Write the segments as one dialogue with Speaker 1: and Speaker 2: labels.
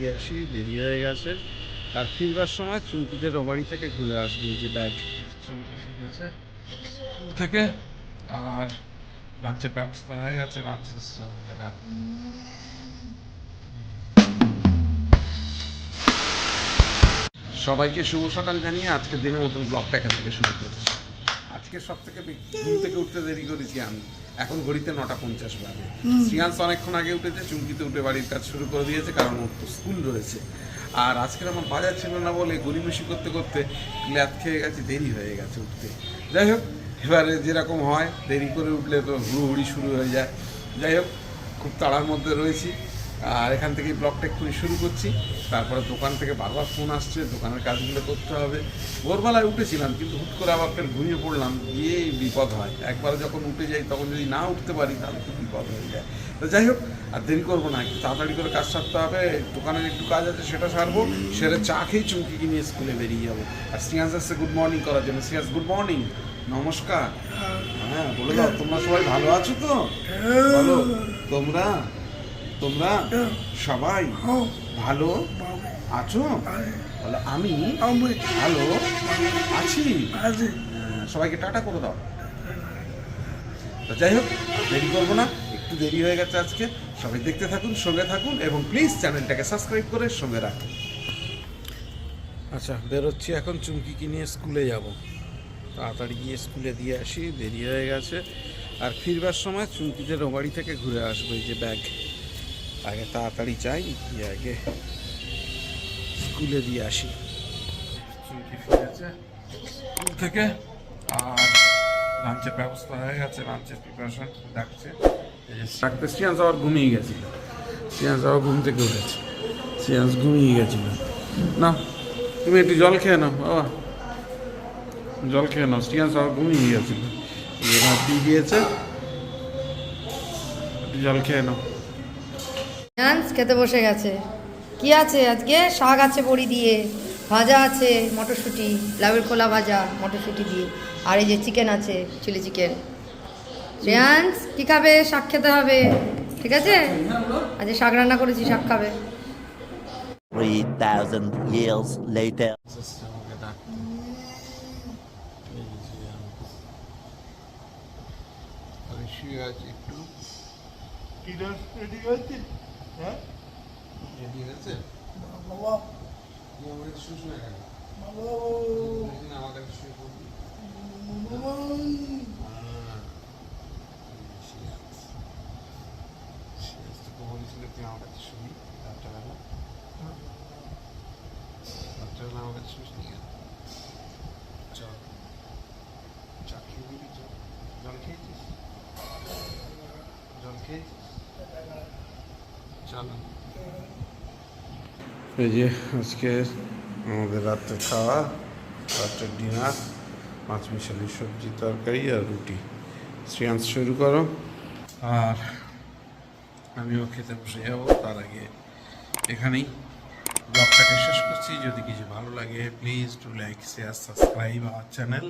Speaker 1: দিয়ে আসি, দেরি হয়ে গেছে। আর ফিরবার সময় চুমকিদের বাড়ি থেকে ঘুরে আসবে, এই যে ব্যাগ চুমকি ফিরেছে স্কুল থেকে। আর লাঞ্চের ব্যবস্থা হয়ে গেছে, সবাইকে শুভ সকাল জানিয়ে আজকের দিনের মতন ব্লগটা এখান থেকে শুরু করছি। আজকে সব থেকে ঘুম থেকে উঠতে দেরি করেছি আমি, এখন ঘড়িতে 9:50 বাজে। শ্রিয়াংশ অনেকক্ষণ আগে উঠেছে, চুমকিতে উঠে বাড়ির কাজ শুরু করে দিয়েছে, কারণ ওর তো স্কুল রয়েছে। আর আজকের আমার বাজার ছিল না বলে গড়িমসি করতে করতে ল্যাদ খেয়ে গেছে, দেরি হয়ে গেছে উঠতে। যাই হোক, এবারে যেরকম হয় দেরি করে উঠলে তো হুড়োহুড়ি শুরু হয়ে যায়। যাই হোক, খুব তাড়ার মধ্যে রয়েছি। আর এখান থেকেই ব্লগটা এক্ষুনি শুরু করছি। তারপরে দোকান থেকে বারবার ফোন আসছে, দোকানের কাজগুলো করতে হবে। ভোরবেলায় উঠেছিলাম, কিন্তু হুট করে আবার ফের ঘুমিয়ে পড়লাম, গিয়ে বিপদ হয়। একবার যখন উঠে যাই তখন যদি না উঠতে পারি তাহলে খুব বিপদ হয়ে যায়। তো যাই হোক, আর দেরি করবো না, একটু তাড়াতাড়ি করে কাজ সারতে হবে। দোকানের একটু কাজ আছে, সেটা সারবো। সেরে চা খেয়ে চুমকিকে নিয়ে স্কুলে বেরিয়ে যাবো। আর শ্রিয়াংশ আসছে গুড মর্নিং করার জন্য। শ্রিয়াংশ গুড মর্নিং, নমস্কার। হ্যাঁ, বলে দাও তোমরা সবাই ভালো আছো তো? বলো, তোমরা তোমরা সবাই ভালো আছো? বলো, আমি ভালো আছি। সবাইকে টাটা করে দাও। তো যাই হোক, দেরি করবো না, একটু দেরি হয়ে গেছে আজকে। সবাই দেখতে থাকুন, সঙ্গে থাকুন, এবং প্লিজ চ্যানেলটাকে সাবস্ক্রাইব করে সঙ্গে রাখুন। আচ্ছা, বেরোচ্ছি এখন, চুমকিকে নিয়ে স্কুলে যাব। তাড়াতাড়ি গিয়ে স্কুলে দিয়ে আসি, দেরি হয়ে গেছে। আর ফিরবার সময় চুমকিদের বাড়ি থেকে ঘুরে আসবো, এই যে ব্যাগ। আগে তাড়াতাড়ি যাই, গিয়ে আগে স্কুলে দিয়ে আসি। চুমকি ফিরেছে স্কুল থেকে, আর লাঞ্চের ব্যবস্থা হয়ে গেছে, লাঞ্চের প্রিপারেশন ডাকছে। ডাকতে শ্রিয়াংশ আবার ঘুমিয়ে গেছিল। শ্রিয়াংশ আবার ঘুম থেকে উঠেছে, শ্রিয়াংশ ঘুমিয়ে গেছিল। না, তুমি একটু জল খেয়ে নাও বাবা, জল খেয়ে নাও। শ্রিয়াংশ আবার ঘুমিয়ে গেছিল, ভাত দিয়ে গিয়েছে, একটু জল খেয়ে নাও।
Speaker 2: ডান্স খেতে বসে গেছে। কি আছে আজকে? শাক আছে বড়ি দিয়ে, ভাজা আছে মটরশুঁটি, লাউয়ের খোলা ভাজা মটরশুঁটি দিয়ে, আর এই যে চিকেন আছে, চিলি চিকেন। রেয়ান্স কি খাবে? শাক খেতে হবে, ঠিক আছে? আজকে শাক রান্না করেছি, শাক খাবে।
Speaker 3: 3,000 years later.
Speaker 1: এই যে আজকে আমাদের রাত্রে খাওয়া, রাত্রের ডিনার, মাছ মিশালি সবজি তরকারি আর রুটি। শ্রিয়াংশ শুরু করো, আর আমিও খেতে বসে যাবো। তার আগে এখানেই ব্লগটাকে শেষ করছি। যদি কিছু ভালো লাগে please do like, share, subscribe our channel.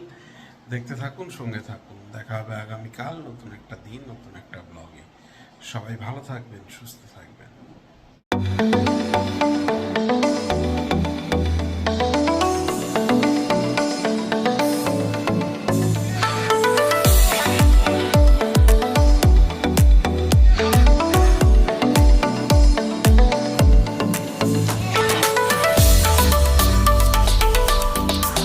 Speaker 1: দেখতে থাকুন, সঙ্গে থাকুন। দেখা হবে আগামীকাল নতুন একটা দিন, নতুন একটা ব্লগে। সবাই ভালো থাকবেন, সুস্থ থাকবেন।